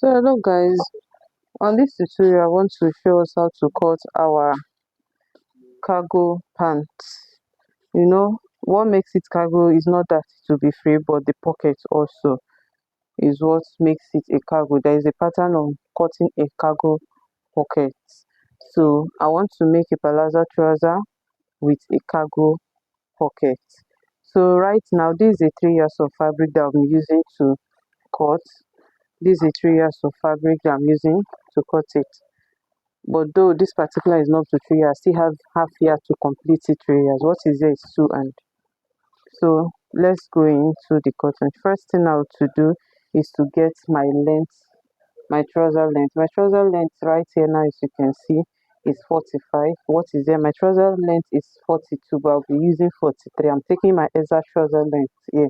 So hello guys, on this tutorial I want to show us how to cut our cargo pants. What makes it cargo is not that it will be free, but the pocket also is what makes it a cargo. There is a pattern of cutting a cargo pocket. So I want to make a palazzo trouser with a cargo pocket. So right now this is a 3 yards of fabric that I'm using to cut. This is a 3 yards of fabric that I'm using to cut it. But though this particular is not to 3 years, I still have half year to complete it 3 years. What is there is 2 and so let's go into the cutting. First thing I have to do is to get my length, my trouser length. My trouser length right here now, as you can see, is 45. What is there? My trouser length is 42, but I'll be using 43. I'm taking my exact trouser length here.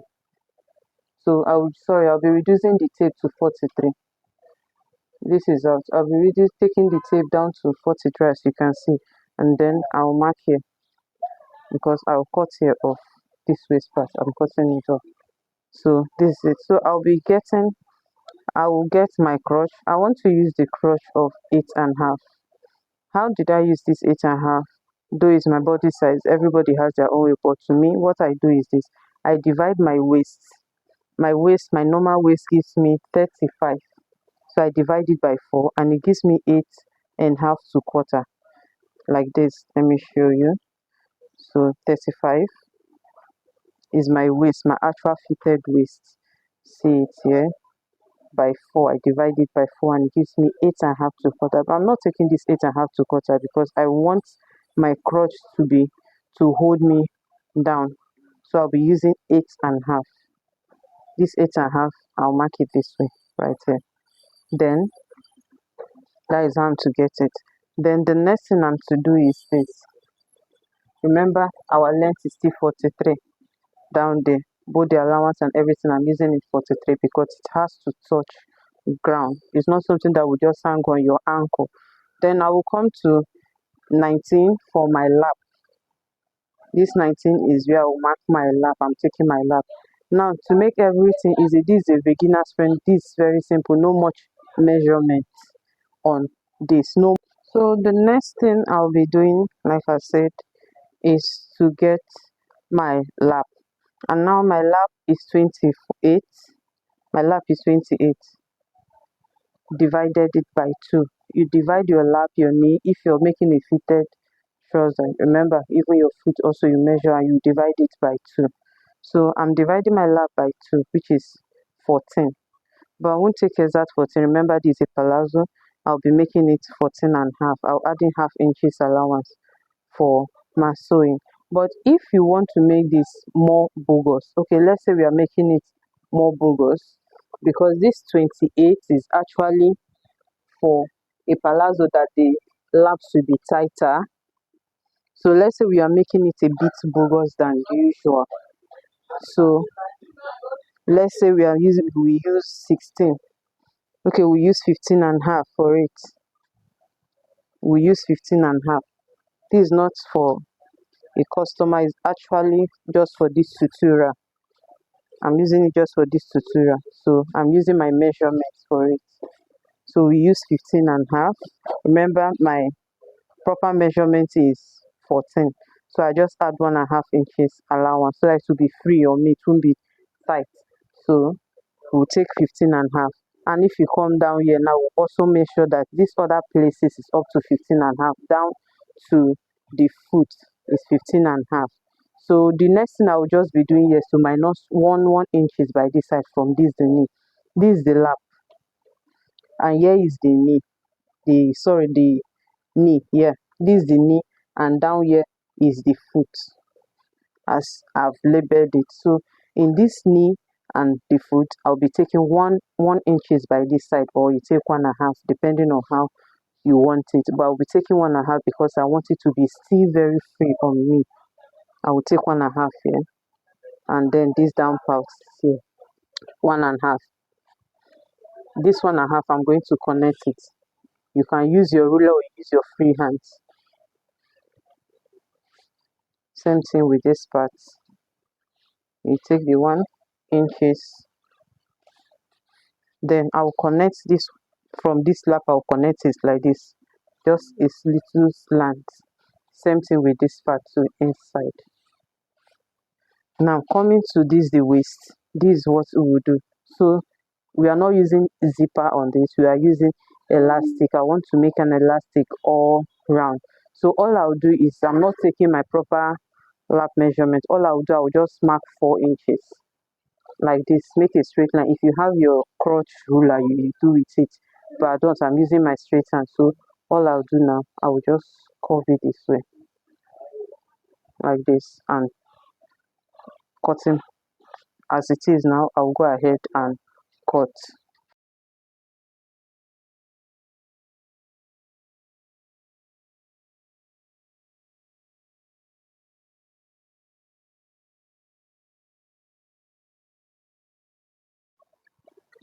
So I'll be reducing the tape to 43. This is out. I'll be taking the tape down to 43 as you can see, and then I'll mark here because I'll cut here off this waist part. I'm cutting it off. So this is it. So I will get my crotch. I want to use the crotch of 8.5. How did I use this 8.5? Though it's my body size, everybody has their own way, but to me what I do is this: I divide my waist. My normal waist gives me 35. So I divide it by 4 and it gives me 8.5 to quarter like this. Let me show you. So 35 is my waist, my actual fitted waist. See it here by 4. I divide it by 4 and it gives me 8.5 to quarter. But I'm not taking this 8.5 to quarter because I want my crotch to hold me down. So I'll be using 8.5. This 8.5, I'll mark it this way right here. Then that is how I'm to get it. Then the next thing I'm to do is this. Remember, our length is still 43 down there. Both the allowance and everything, I'm using it 43 because it has to touch ground. It's not something that will just hang on your ankle. Then I will come to 19 for my lap. This 19 is where I will mark my lap. I'm taking my lap. Now, to make everything easy, this is a beginner's friend. This is very simple. No much measurement on this. No. So the next thing I'll be doing, like I said, is to get my lap. And now my lap is 28. My lap is 28. Divided it by 2. You divide your lap, your knee, if you're making a fitted trouser. Remember, even your foot also you measure and you divide it by 2. So I'm dividing my lap by 2, which is 14. But I won't take exact 14. Remember, this is a palazzo. I'll be making it 14.5. I'll add in half inches allowance for my sewing. But if you want to make this more bogus, okay, let's say we are making it more bogus because this 28 is actually for a palazzo that the laps will be tighter. So let's say we are making it a bit bogus than usual. So let's say we use 16. Okay, we use 15.5 for it. We use 15.5. This is not for a customer, is actually just for this tutorial. I'm using it just for this tutorial. So I'm using my measurements for it. So we use 15.5. Remember, my proper measurement is 14. So I just add 1.5 inches allowance so that it will be free on me, it won't be tight. So we'll take 15.5. And if you come down here now, we'll also make sure that this other places is up to 15.5. Down to the foot is 15.5. So the next thing I will just be doing here is to minus 1 inches by this side from this the knee. This is the lap. And here is the knee. The knee here. This is the knee, and down here is the foot as I've labeled it. So in this knee and the foot, I'll be taking 1 inches by this side, or you take 1.5 depending on how you want it. But I'll be taking 1.5 because I want it to be still very free on me. I will take 1.5 here, and then this down part here 1.5. This 1.5 I'm going to connect it. You can use your ruler or use your free hands. Same thing with this part. You take the 1 inches, then I will connect this from this lap I'll connect it like this, just a little slant. Same thing with this part too, inside. Now coming to this the waist, this is what we will do. So we are not using zipper on this, we are using elastic. I want to make an elastic all round. So all I'll do is, I'm not taking my proper lap measurement. All I'll do, I'll just mark 4 inches like this, make a straight line. If you have your crotch ruler, you do with it, but I don't. I'm using my straight hand. So all I'll do now, I will just curve it this way like this and cutting as it is now. I'll go ahead and cut.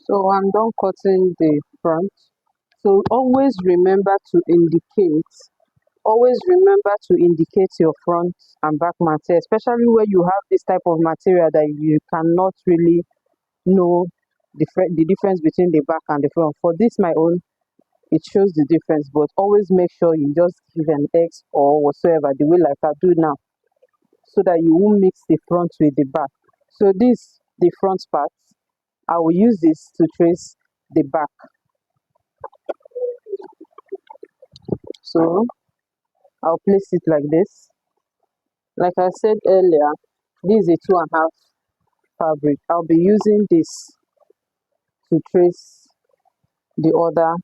So I'm done cutting the front. So always remember to indicate your front and back material, especially when you have this type of material that you cannot really know the difference between the back and the front. For this my own, it shows the difference, but always make sure you just give an X or whatsoever, the way like I do now, so that you won't mix the front with the back. So this, the front part, I will use this to trace the back. So I'll place it like this. Like I said earlier, this is a 2.5 fabric. I'll be using this to trace the other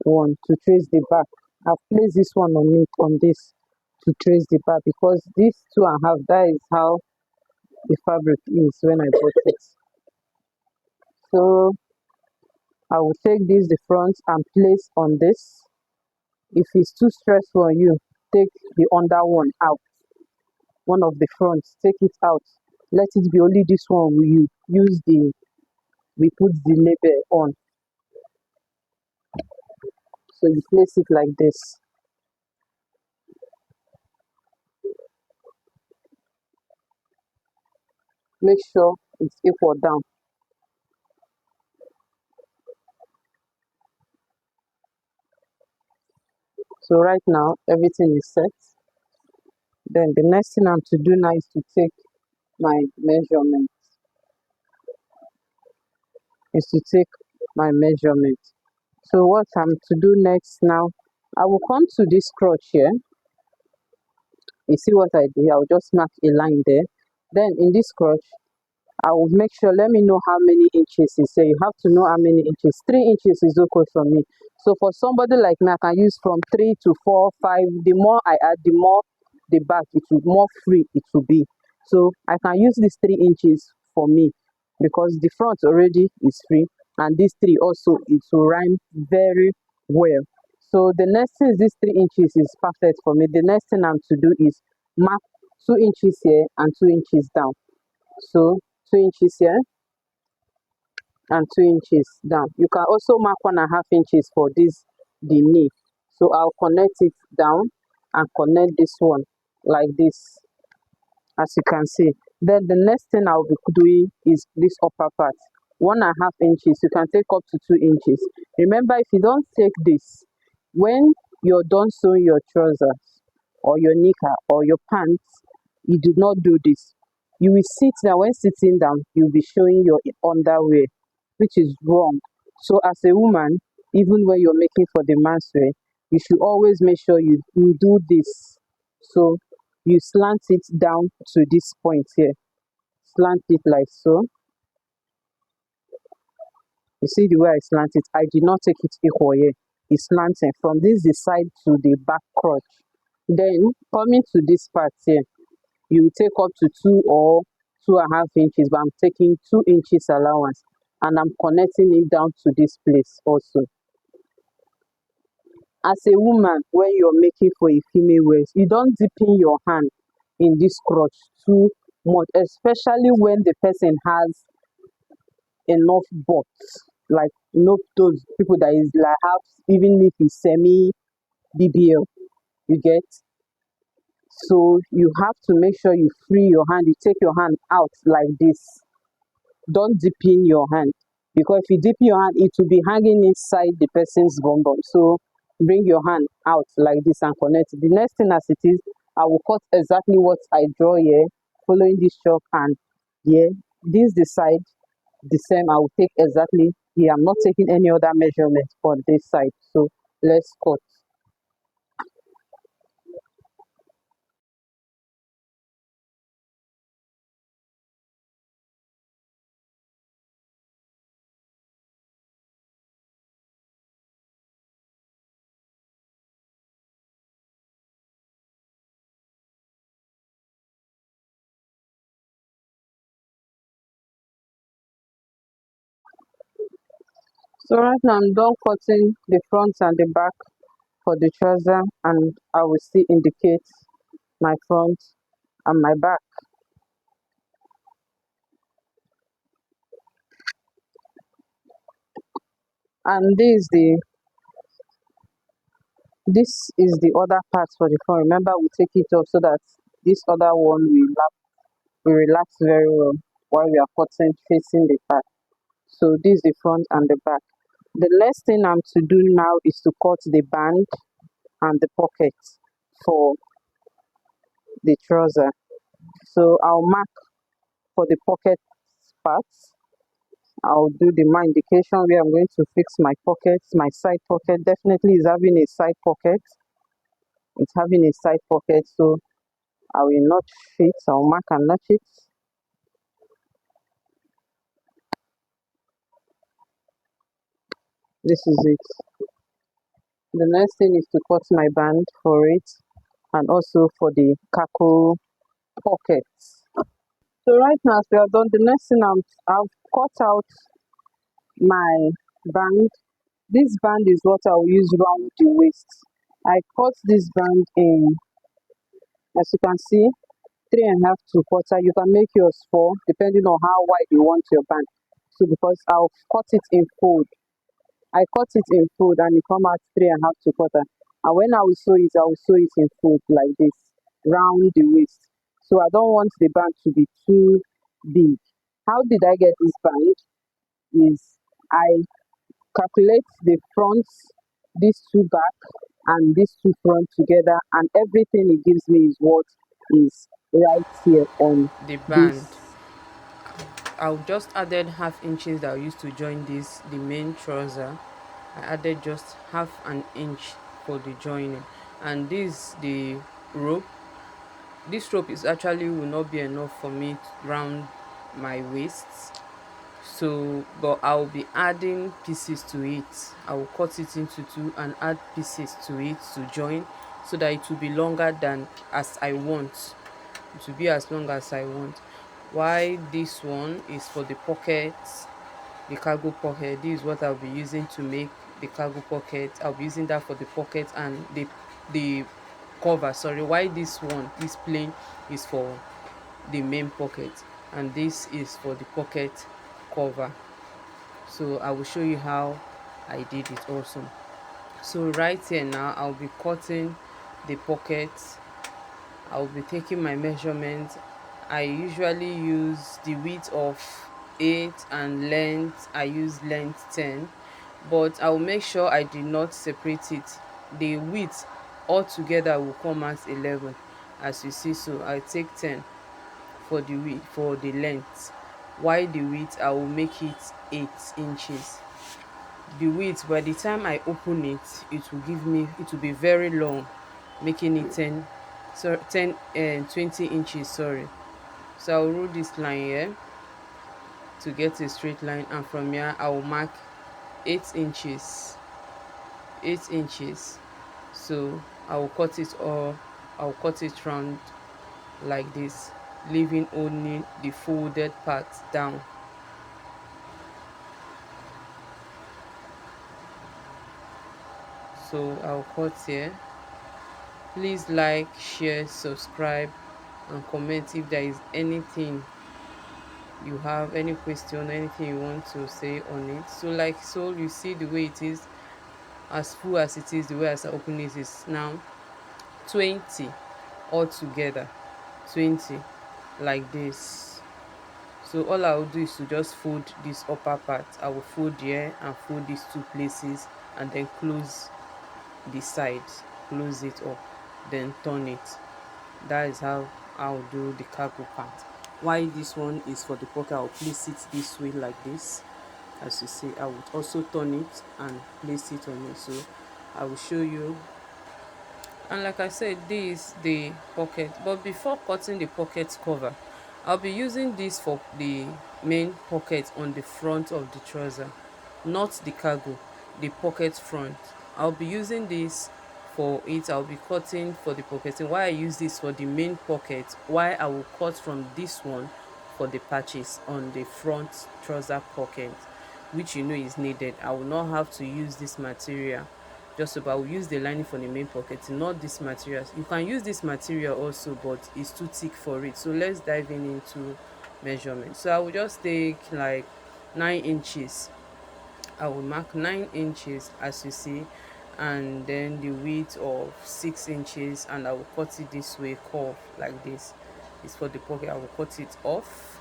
one, to trace the back. I've placed this one on it, on this, to trace the back, because this 2.5, that is how the fabric is when I bought it. So I will take this, the front, and place on this. If it's too stressful on you, take the under one out, one of the fronts, take it out. Let it be only this one we put the label on. So you place it like this. Make sure it's equal down. So right now everything is set. Then the next thing I'm to do now is to take my measurement. So what I'm to do next now, I will come to this crotch here. You see what I do? I'll just mark a line there. Then in this crotch, I will make sure, let me know how many inches is here. You have to know how many inches. 3 inches is okay for me. So for somebody like me, I can use from 3 to 4, 5. The more I add, the more the back, it will more free it will be. So I can use this 3 inches for me, because the front already is free, and this 3 also, it will rhyme very well. So the next thing is, this 3 inches is perfect for me. The next thing I'm to do is mark 2 inches here and 2 inches down. So 2 inches here and 2 inches down. You can also mark 1.5 inches for this, the knee. So I'll connect it down and connect this one like this, as you can see. Then the next thing I'll be doing is this upper part, 1.5 inches. You can take up to 2 inches. Remember, if you don't take this, when you're done sewing your trousers or your knicker or your pants, you do not do this. You will sit down. When sitting down, you'll be showing your underwear, which is wrong. So as a woman, even when you're making for the man's wear, you should always make sure you do this. So you slant it down to this point here. Slant it like so. You see the way I slant it? I did not take it equal here. It's slanting from this the side to the back crotch. Then coming to this part here, you take up to 2 or 2.5 inches, but I'm taking 2 inches allowance, and I'm connecting it down to this place also. As a woman, when you're making for a female waist, you don't dip in your hand in this crotch too much, especially when the person has enough butts, like those people that is like have, even if it's semi BBL, you get. So you have to make sure you free your hand. You take your hand out like this. Don't dip in your hand. because if you dip your hand, it will be hanging inside the person's bum bum. So bring your hand out like this and connect. The next thing as it is, I will cut exactly what I draw here, following this chalk, and here, this the side, the same. I will take exactly here. I'm not taking any other measurement for this side. So let's cut. So right now I'm done cutting the front and the back for the trouser, and I will still indicate my front and my back. And this is the other part for the front. Remember, we take it off so that this other one will relax very well while we are cutting facing the back. So this is the front and the back. The next thing I'm to do now is to cut the band and the pocket for the trouser. So I'll mark for the pocket parts. I'll do the my indication where I'm going to fix my pockets. My side pocket definitely is having a side pocket. It's having a side pocket, so I will notch it. I'll mark and notch it. This is it. The next thing is to cut my band for it and also for the caco pockets. So right now, as we are done, the next thing I've cut out my band. This band is what I'll use around the waist. I cut this band in, as you can see, 3.5 to quarter. You can make yours 4 depending on how wide you want your band. So because I'll cut it in fold, I cut it in fold and it come out 3.5 to quarter. And when I will sew it in fold like this, round the waist. So I don't want the band to be too big. How did I get this band? Is I calculate the front, these two back, and these two front together, and everything it gives me is what is right here on The band, this. I'll just added half inches that I used to join this the main trouser. I added just half an inch for the joining, and this the rope. This rope is actually will not be enough for me round my waist. So but I'll be adding pieces to it. I will cut it into two and add pieces to it to join, so that it will be longer than as I want. It will be as long as I want. Why this one is for the pockets, the cargo pocket. This is what I'll be using to make the cargo pocket. I'll be using that for the pocket and the cover. Sorry, why this one, this plain, is for the main pocket, and this is for the pocket cover. So I will show you how I did it also. So right here now, I'll be cutting the pocket. I'll be taking my measurement. I usually use the width of 8 and length, I use length 10, but I will make sure I did not separate it. The width altogether will come as 11, as you see. So I take 10 for the width, for the length, while the width I will make it 8 inches. The width, by the time I open it, it will give me, it will be very long, making it 10, so 10 and 20 inches, sorry. So I'll rule this line here to get a straight line, and from here I will mark 8 inches, 8 inches. So I will cut it, or I'll cut it round like this, leaving only the folded part down. So I'll cut here. Please like, share, subscribe, and comment if there is anything you have, any question, anything you want to say on it. So like, so you see the way it is, as full as it is, the way as I open it is now 20 altogether, 20 like this. So all I will do is to just fold this upper part. I will fold here and fold these two places, and then close the side, close it up, then turn it. That is how I'll do the cargo part. Why this one is for the pocket, I'll place it this way like this. As you see, I would also turn it and place it on it. So I will show you. And like I said, this is the pocket, but before cutting the pocket cover, I'll be using this for the main pocket on the front of the trouser, not the cargo, the pocket front. I'll be using this for it. I'll be cutting for the pocketing. Why I use this for the main pocket, why I will cut from this one for the patches on the front trouser pocket, which is needed. I will not have to use this material just about. We'll use the lining for the main pocket, not this material. You can use this material also, but it's too thick for it. So let's dive into measurement. So I will just take like 9 inches. I will mark 9 inches, as you see, and then the width of 6 inches, and I will cut it this way, curve like this. It's for the pocket. I will cut it off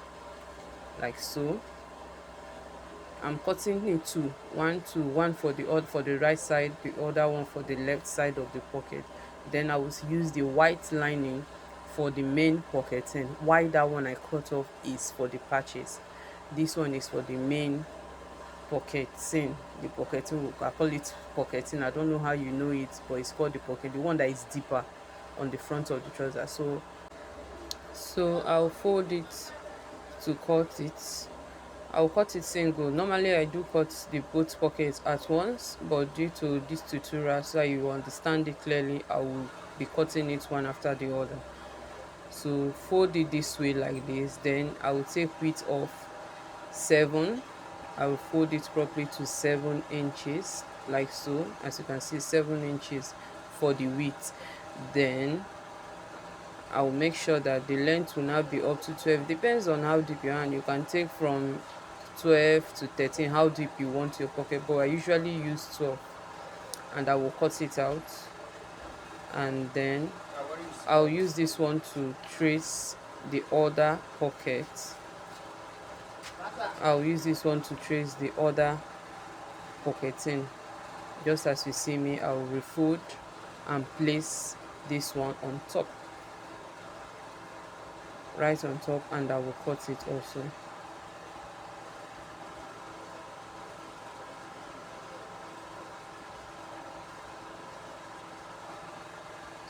like so. I'm cutting in two, one for the other, for the right side, the other one for the left side of the pocket. Then I will use the white lining for the main pocketing. Why that one I cut off is for the patches. This one is for the main pocketing. The pocketing, I call it pocketing. I don't know how you know it, but it's called the pocket. The one that is deeper on the front of the trouser. So I'll fold it to cut it. I'll cut it single. Normally I do cut the both pockets at once, but due to this tutorial, so you understand it clearly, I will be cutting it one after the other. So fold it this way like this, then I will take width of 7. I will fold it properly to 7 inches like so. As you can see, 7 inches for the width. Then I will make sure that the length will now be up to 12. Depends on how deep your hand. You can take from 12 to 13, how deep you want your pocket, but I usually use 12. And I will cut it out, and then I'll use this one to trace the other pocket. I'll use this one to trace the other pocketing. Just as you see me, I'll refold and place this one on top, right on top, and I will cut it also.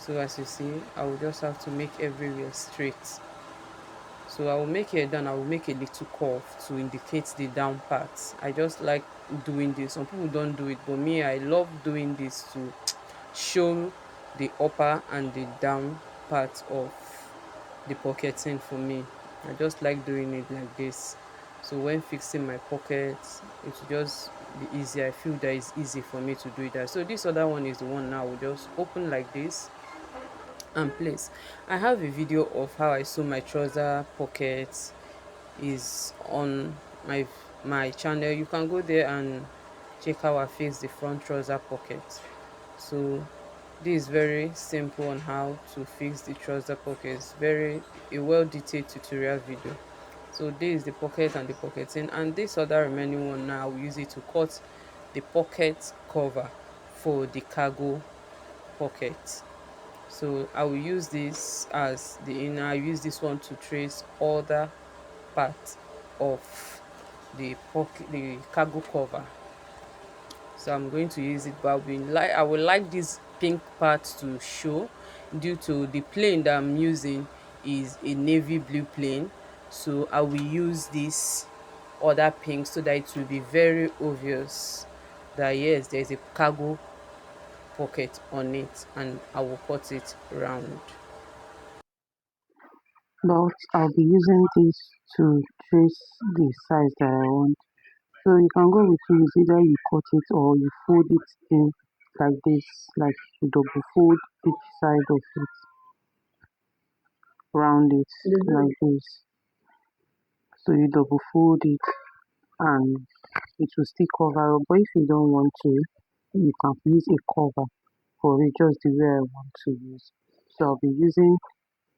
So as you see, I will just have to make everywhere straight. So I will make it done. I will make a little curve to indicate the down part. I just like doing this. Some people don't do it, but me, I love doing this to show the upper and the down part of the pocketing for me. I just like doing it like this. So when fixing my pockets, it will just be easy. I feel that it's easy for me to do that. So this other one is the one now. I will just open like this and place. I have a video of how I sew my trouser pockets, is on my channel. You can go there and check how I fix the front trouser pocket. So this is very simple on how to fix the trouser pockets. Very a well detailed tutorial video. So this is the pocket and the pocketing, and this other remaining one now I will use it to cut the pocket cover for the cargo pocket. So I will use this as the inner. I use this one to trace other part of the pocket, the cargo cover. So I'm going to use it, but I would like this pink part to show, due to the plane that I'm using is a navy blue plane. So I will use this other pink so that it will be very obvious that yes, there's a cargo pocket on it, and I will cut it round. But I'll be using this to trace the size that I want. So you can go with two, either you cut it or you fold it in like this, like you double fold each side of it, round it like this. So you double fold it and it will still cover up. But if you don't want to, you can use a cover for it just the way I want to use. So I'll be using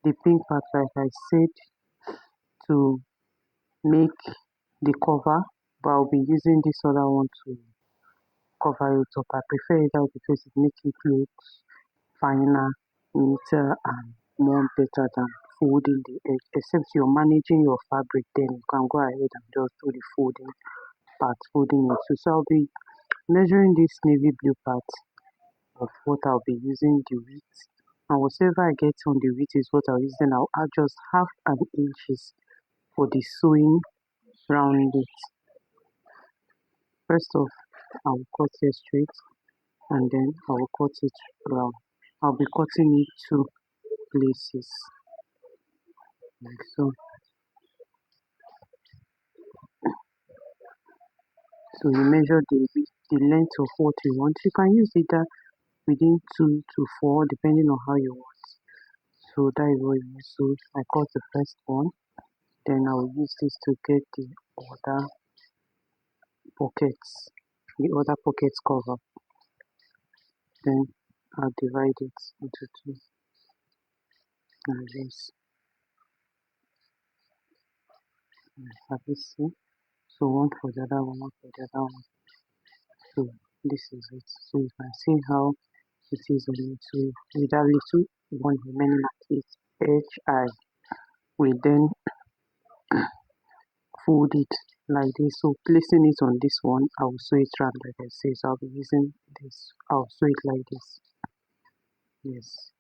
the pink part like I said to make the cover, but I'll be using this other one to cover it up. I prefer it out because it makes it look finer, neater, and more better than folding the edge. Except you're managing your fabric, then you can go ahead and just do the folding part, folding it. So I'll be measuring this navy blue part of what I'll be using the width, and whatever I get on the width is what I'll use. Then I'll add just half an inches for the sewing round it. First off, I'll cut it straight and then I'll cut it round. I'll be cutting it two places like so. So you measure the length of what you want. You can use either within 2 to 4 depending on how you want. So that is what you use. So I cut the first one, then I'll use this to get the other pockets, the other pockets cover. Then I'll divide it into two like this. Have you seen? So one for the other one for the other one. So this is it. So you can see how it is on it. So with that little one remaining at its edge, I will then fold it like this. So placing it on this one, I will sew it round like I say. So I'll be using this. I'll sew it like this. Yes,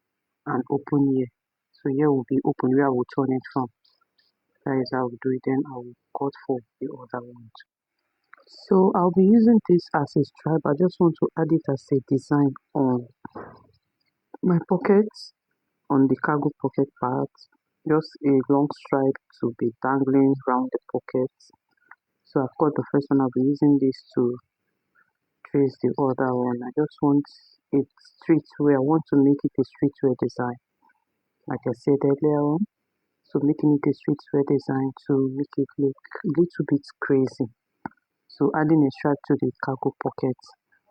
and open here. So here will be open where I will turn it from. That is how I will do it. Then I will cut for the other one. So I'll be using this as a stripe. I just want to add it as a design on my pockets, on the cargo pocket part. Just a long stripe to be dangling around the pockets. So I've got the first one. I'll be using this to trace the other one. I just want it streetwear. I want to make it a streetwear design, like I said earlier on. So making it a streetwear design to make it look a little bit crazy. So adding a stripe to the cargo pocket,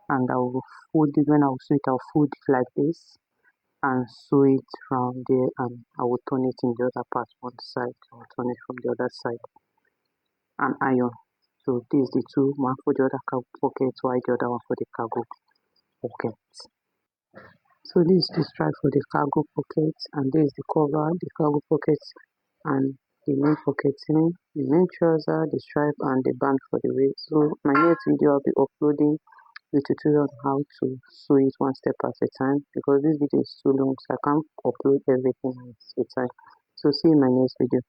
and I will fold it. When I will sew it, I'll fold it like this and sew it from there, and I will turn it in the other part one side. I will turn it from the other side and iron. So this is the two, one for the other cargo pocket, while the other one for the cargo pocket. So this is the stripe for the cargo pocket, and this is the cover, the cargo pocket, and the main pocketing, the main trouser, the stripe, and the band for the waist. So my next video I'll be uploading the tutorial on how to sew it one step at a time, because this video is too long, so I can't upload everything at a time. So see you in my next video.